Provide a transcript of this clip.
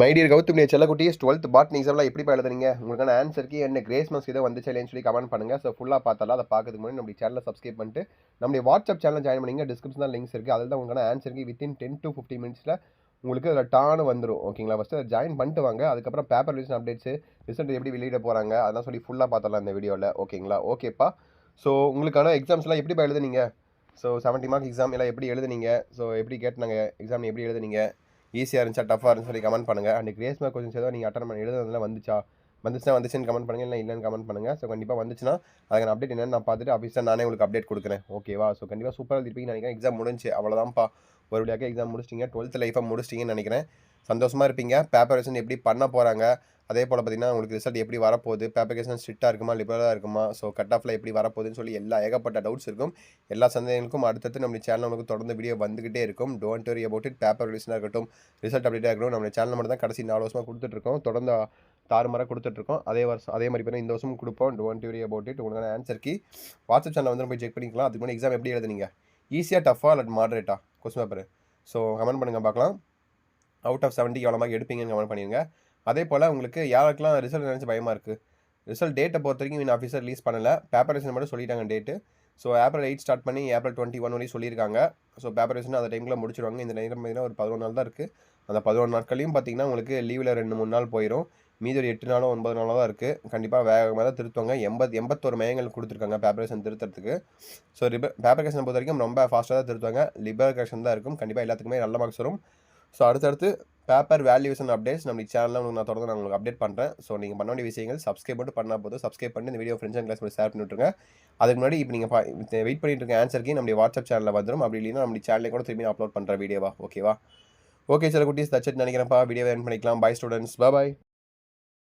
My dear Gautham செல்லக்குட்டீஸ் 12th botany எக்ஸாமில் எப்படி எழுதுறீங்க? உங்களுக்கான ஆன்சருக்கு என்ன கிரேஸ் மார்க்ஸ் ஏதோ வந்துச்சு இல்லைன்னு சொல்லி கமெண்ட் பண்ணுங்கள். ஸோ ஃபுல்லாக பார்த்தாலும் அதை பார்க்கறதுக்கு முன்னாடி நம்ம சேனலை சப்ஸ்கிரைப் பண்ணிட்டு நம்மளுடைய வாட்ஸ்அப் சேனல் ஜாயின் பண்ணிங்க. டிஸ்கிரிப்ஷன் தான் லிங்க்ஸ் இருக்குது. அதில் தான் உங்களுக்கான ஆன்சருக்கு வித்தின் 10 to 15 மினிட்ஸில் உங்களுக்கு அதில் டான்னு வந்துடும். ஓகேங்களா? ஃபஸ்ட்டு அதை ஜாயின் பண்ணிட்டு வாங்க. அதுக்கப்புறம் பேப்பர் ரிவிஷன் அப்டேட்ஸு ரிசல்ட் எப்படி வெளியிட போகிறாங்க அதெல்லாம் சொல்லி ஃபுல்லாக பார்த்தலாம் இந்த வீடியோவில். ஓகேங்களா? ஓகேப்பா. ஸோ உங்களுக்கான எக்ஸாம்ஸ்லாம் எப்படி எழுதுனீங்க? ஸோ 70 மார்க் எக்ஸாம் எல்லாம் எப்படி எழுதுனீங்க? ஸோ எப்படி கேட்டாங்க எக்ஸாம் எப்படி எழுதுனீங்க? ஈஸியாக இருந்துச்சா டஃபாக இருந்துச்சு சொல்லி கமெண்ட் பண்ணுங்கள். அண்ட் கிரேஸ் மார்க் கொஸ்டின்ஸ் ஏதோ நீங்கள் அட்டன் பண்ணி எழுதுனதுலாம் வந்துச்சுன்னு கமெண்ட் பண்ணுங்கள். இல்லை இல்லைன்னு கமெண்ட் பண்ணுங்கள். ஸோ கண்டிப்பாக வந்துச்சுன்னா அதுக்கான அப்டேட் என்னென்னு நான் பார்த்துட்டு ஆஃபீஸாக நானே உங்களுக்கு அப்டேட் கொடுக்குறேன். ஓகேவா? ஸோ கண்டிப்பாக சூப்பராக எழுதிருப்பீங்கன்னு நினைக்கிறேன். எக்ஸாம் முடிஞ்சு அவ்வளோதான்ப்பா. ஒரு வழியாக எக்ஸாம் முடிச்சிட்டிங்க. 12th லைஃபாக முடிச்சிட்டிங்கன்னு நினைக்கிறேன். சந்தோஷமாக இருப்பீங்க. பேப்பர் வெர்ஷன் எப்படி பண்ண போகிறாங்க, அதே போல் பார்த்தீங்கன்னா உங்களுக்கு ரிசல்ட் எப்படி வரப்போகுது, பேப்பர் கேஷன் ஸ்ட்ரிக்டாக இருக்குமா லிபரலாக இருக்குமா, ஸோ கட் ஆஃபில் எப்படி வரப்போகுதுன்னு சொல்லி ஏகப்பட்ட டவுட்ஸ் இருக்கும். எல்லா சந்தேகங்களுக்கும் அடுத்தடுத்து நம்ம சேனல் உங்களுக்கு தொடர்ந்து வீடியோ வந்துகிட்டே இருக்கும். Don't worry about it. Paper ரிவிஷனாக இருக்கட்டும், ரிசல்ட் அப்டேட்டாக இருக்கட்டும், நம்ம சேனல் மட்டும் தான் கடைசி 4 வருஷமாக கொடுத்துட்ருக்கோம். தொடர்ந்து தாறுமாறாக கொடுத்துட்ருக்கோம். அதே மாதிரி பார்த்தீங்கன்னா இந்த வருஷமும் கொடுப்போம். Don't worry about it. உங்களுக்கான ஆன்சர் கீ வாட்ஸ்அப் சேனல் வந்து போய் செக் பண்ணிக்கலாம். அதுக்கு முன்னாடி எக்ஸாம் எப்படி எழுதுனீங்க? ஈஸியாக டஃபாக இல்லை மாடரேட்டா கொஸ்டின் பேப்பர்? ஸோ கமெண்ட் பண்ணுங்கள் பார்க்கலாம். அவுட் ஆஃப் 70 எவ்வளோ மார்க் எடுப்பீங்கன்னு கமெண்ட் பண்ணிடுங்க. அதே போல் உங்களுக்கு யாருக்கெல்லாம் ரிசல்ட் நினச்சி பயமாக இருக்குது, ரிசல்ட் டேட்டை பொறுத்த வரைக்கும் இன்னும் ஆஃபீஸர் ரிலீஸ் பண்ணலை. பேப்பர் ரிசல்ட் மட்டும் சொல்லிட்டாங்க டேட்டு. ஸோ ஏப்ரல் 8 ஸ்டார்ட் பண்ணி ஏப்ரல் 21 வரையும் சொல்லியிருக்காங்க. ஸோ பேப்பர் ரிசல்ட் அந்த டைமில் முடிச்சிடுவாங்க. இந்த நேரம் பார்த்தீங்கன்னா ஒரு 11 நாள் தான் இருக்குது. அந்த 11 நாட்களையும் பார்த்தீங்கன்னா உங்களுக்கு லீவில் 2-3 நாள் போயிடும். மீதி ஒரு 8 நாளோ 9 நாளோ தான் இருக்குது. கண்டிப்பாக வேகமாக தான் திருத்துவாங்க. 81 மையங்கள் கொடுத்துருக்காங்க பேப்பர் கரெக்ஷன் திருத்துறதுக்கு. ஸோ பேப்பர் கரெக்ஷன் பொறுத்த வரைக்கும் ரொம்ப ஃபாஸ்ட்டாக தான் திருத்துவாங்க. லிபரல் கரெக்ஷன் தான் இருக்கும். கண்டிப்பாக எல்லாத்துக்குமே நல்ல மார்க்ஸ் வரும். ஸோ அடுத்தடுத்து பேப்பர் வேல்யூவேஷன் அப்டேட்ஸ் நம்ம சேனலில் உங்களுக்கு நான் உங்களுக்கு அப்டேட் பண்ணுறேன். ஸோ நீங்கள் பண்ண வேண்டிய விஷயங்கள் சப்ஸ்கிரைப் மட்டும் பண்ணால் போதும். சப்ஸ்கிரைப் பண்ணி இந்த video friends and class share பண்ணி விட்டுருங்க. அதுக்கு முன்னாடி இப்போ நீங்கள் வெயிட் பண்ணிட்டு இருக்க ஆன்சருக்கு நம்மளுடைய வாட்ஸ்அப் சேனலில் வந்துடும். அப்படி இல்லைன்னா நம்ம சேனலே கூட திரும்பி அப்லோட் பண்ணுற வீடியோவா. ஓகேவா? ஓகே சார் குட்டீஸ் தட்சட் நினைக்கிறேன்ப்பா. வீடியோவை என் பண்ணிக்கலாம். Bye students. பாய்.